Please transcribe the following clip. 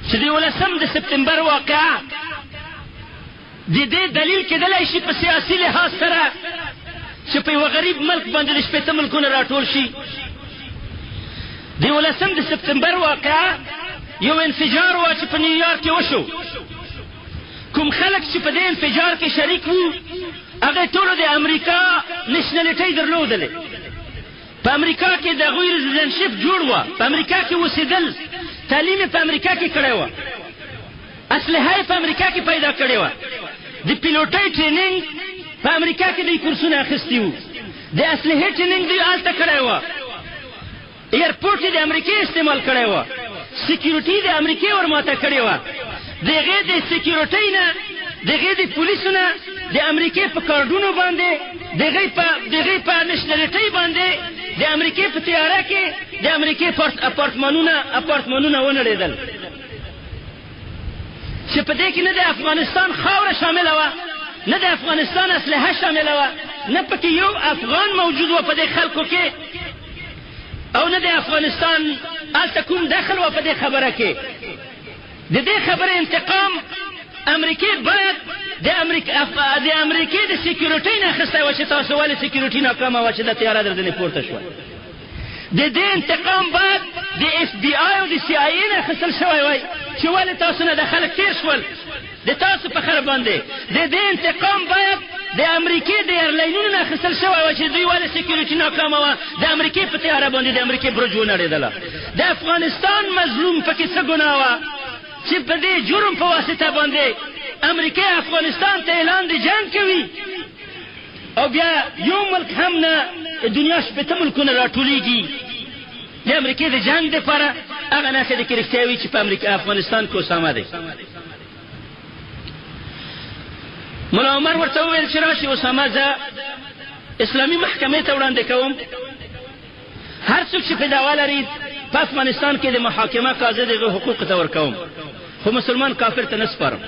چې د 11 سپتمبر واقعه د دې دلیل کېدلی شي په سیاسي لحاظ سره چې په یوه غریب ملک باندې د 80 ملکونه راټول شي. د 11 سپتمبر واقعه یو انفجار و چې په نیویارک کې وشو. کوم خلک چې په دې انفجار کې شریک وو هغه ټولو د امریکا نشنلټۍ درلودلې. په امریکا کې د هغوی رزیدنټشپ جوړ وه، په امریکا کې اوسېدل، تعلیم یې په امریکا کې کړی وه، اسلحه یې په امریکا کې پیدا کړې وه، د پیلوټۍ ټریننګ په امریکا کې دوی کورسونه اخیستي وو، د اسلحې ټریننګ دوی هلته کړی وه، ایرپورټ یې د امریکې استعمال کړی وه، سیکیورټي د امریکې ورماته کړې وه. د هغې د سیکیورټۍ نه، د هغې د پولیسو نه، د امریکې په کارډونو باندې، د هغې په نشنلټۍ باندې، د امریکې په تیاره کې د امریکې اپارتمانونه ونړېدل، چې په دې کې نه د افغانستان خاوره شامله وه، نه د افغانستان اسلحه شامله وه، نه پکې یو افغان موجود و په دې خلکو کې، او نه د افغانستان هلته کوم دخل و په دې خبره کې. د دې خبرې انتقام امریکې باید د امریکې د سیکیورټۍ نه اخیستی وه چې تاسو ولې سیکیورټي ناکامه وه چې دا تیاره در ځنې پورته شوه. د دې انتقام باید د اف بي آی او د سی آی ای نه اخیستل شوی وای چې ولې تاسو نه د خلک تېر شول د تاسو په خره باندې. د دې انتقام باید د امریکې د ایرلاینونو نه اخیستل شوی وای چې دوی ولې سیکیورټي ناکامه وه، د امریکې په تیاره باندې د امریکې برج ونړېدله. د افغانستان مظلوم پکې څه ګناه وه چې په دې جرم په واسطه باندې امریکې افغانستان ته اعلان د جنګ کوي، او بیا یو ملک هم نه دنیا 80 ملکونه راټولېږي د امریکې د جنګ دپاره. هغه نښې د کې رښتیا وي چې په افغانستان کې اسامه دی. ملا عمر ورته وویل چې راشي اسامه زه اسلامي محکمې ته وړاندې کوم، هر څوک چې په دعوا لري په افغانستان کې د محاکمه قاضي د هغه حقوقو ته ورکوم، خو مسلمان کافر ته نه سپارم.